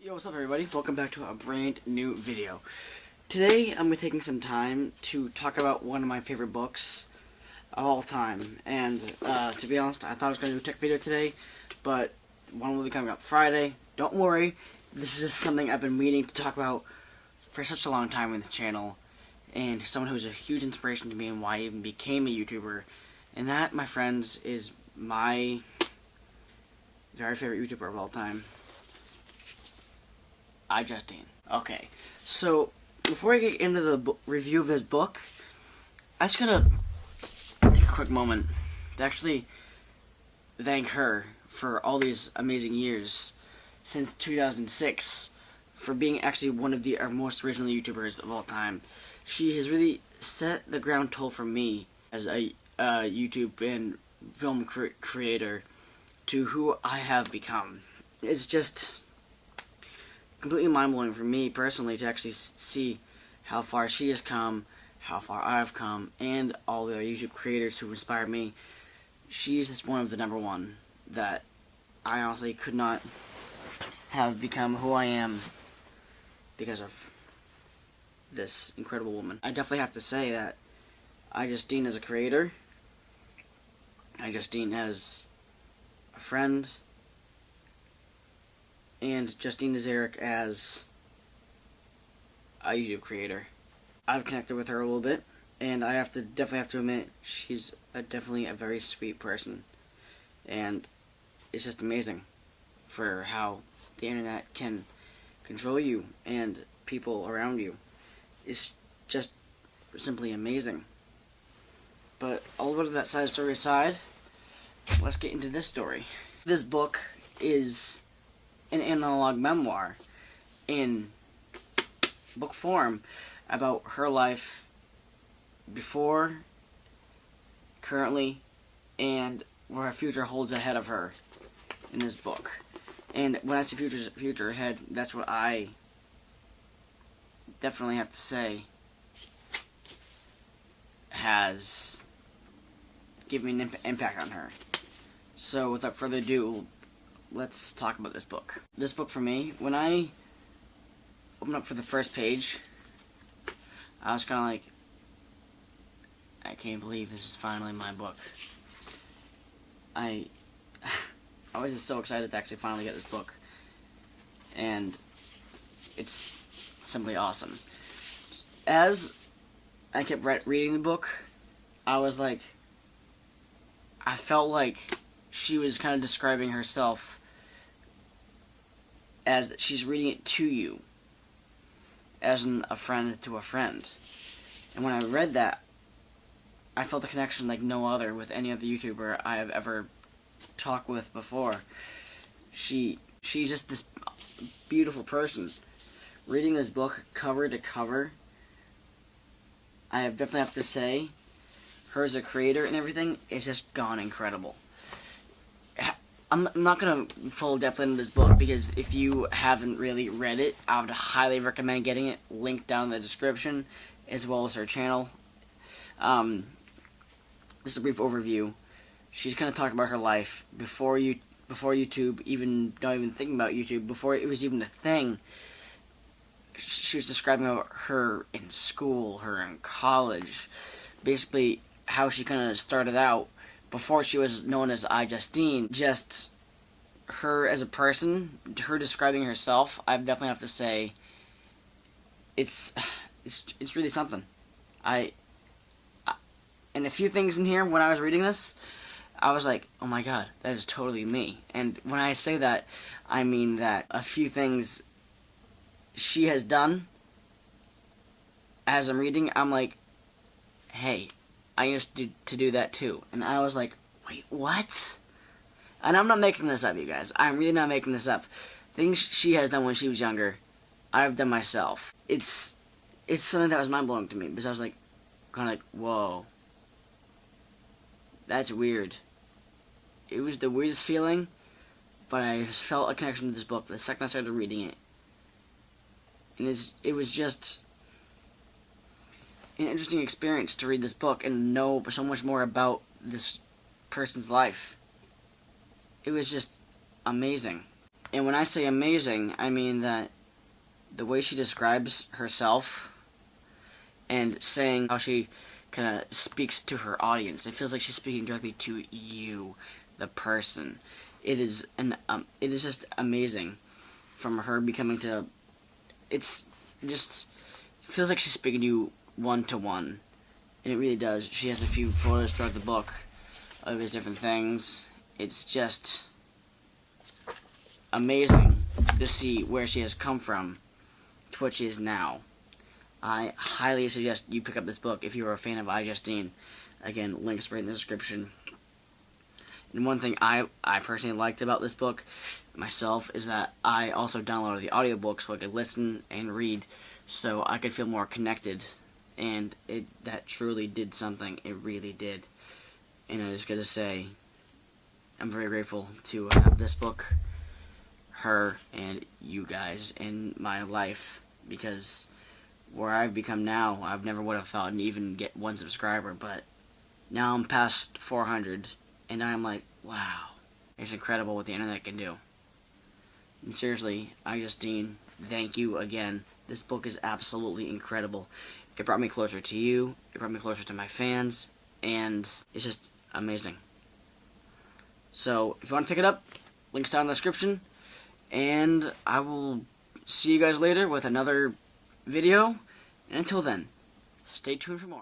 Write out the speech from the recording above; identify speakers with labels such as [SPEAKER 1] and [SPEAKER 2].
[SPEAKER 1] Yo, what's up everybody? Welcome back to a brand new video. Today I'm going to be taking some time to talk about one of my favorite books of all time. And to be honest, I thought I was going to do a tech video today, but one will be coming up Friday. Don't worry, this is just something I've been meaning to talk about for such a long time on this channel. And someone who's a huge inspiration to me and why I even became a YouTuber. And that, my friends, is my very favorite YouTuber of all time, iJustine. Okay, so before I get into the review of this book, I just gotta take a quick moment to actually thank her for all these amazing years since 2006 for being actually one of our most original YouTubers of all time. She has really set the ground toll for me as a YouTube and film creator to who I have become. It's just completely mind-blowing for me personally to actually see how far she has come, how far I've come, and all the other YouTube creators who inspire me. She's just one of the number one that I honestly could not have become who I am because of this incredible woman. I definitely have to say that iJustine as a creator, iJustine as a friend, and Justine Nazarick as a YouTube creator. I've connected with her a little bit, and I definitely have to admit she's definitely a very sweet person, and it's just amazing for how the internet can control you and people around you. It's just simply amazing. But all of that side story aside, let's get into this story. This book is an analog memoir in book form about her life before, currently, and what her future holds ahead of her in this book. And when I say future ahead, that's what I definitely have to say has given me an impact on her. So without further ado, let's talk about this book. This book for me, when I opened up for the first page, I was kind of like, I can't believe this is finally my book. I was just so excited to actually finally get this book. And it's simply awesome. As I kept reading the book, I was like, I felt like she was kind of describing herself as that she's reading it to you, as a friend to a friend. And when I read that, I felt the connection like no other with any other YouTuber I have ever talked with before. She's just this beautiful person. Reading this book cover to cover, I definitely have to say, her as a creator and everything, it's just gone incredible. I'm not going to full depth into this book because if you haven't really read it, I would highly recommend getting it. Linked down in the description, as well as her channel. Just a brief overview. She's kind of talking about her life before YouTube, not even thinking about YouTube, before it was even a thing. She was describing about her in school, her in college, basically how she kind of started out before she was known as iJustine. Just her as a person, her describing herself, I definitely have to say, it's really something. And a few things in here, when I was reading this, I was like, oh my god, that is totally me. And when I say that, I mean that a few things she has done, as I'm reading, I'm like, hey, I used to do that too. And I was like, wait, what? And I'm not making this up, you guys. I'm really not making this up. Things she has done when she was younger, I've done myself. It's something that was mind-blowing to me, because I was like, kind of like, whoa. That's weird. It was the weirdest feeling, but I felt a connection to this book the second I started reading it. And it was just an interesting experience to read this book and know so much more about this person's life. It was just amazing. And when I say amazing, I mean that the way she describes herself and saying how she kind of speaks to her audience, it feels like she's speaking directly to you, the person. It is just amazing from her becoming to. It's just feels like she's speaking to you one to one, and it really does. She has a few photos throughout the book of his different things. It's just amazing to see where she has come from to what she is now. I highly suggest you pick up this book if you are a fan of iJustine. Again, links right in the description. And one thing I personally liked about this book myself is that I also downloaded the audiobook so I could listen and read so I could feel more connected. And that truly did something. It really did. And I just gotta say, I'm very grateful to have this book, her, and you guys in my life, because where I've become now, I've never would have thought I'd even get 1 subscriber, but now I'm past 400, and I'm like, wow, it's incredible what the internet can do. And seriously, iJustine, thank you again. This book is absolutely incredible. It brought me closer to you, it brought me closer to my fans, and it's just amazing. So, if you want to pick it up, links down in the description, and I will see you guys later with another video, and until then, stay tuned for more.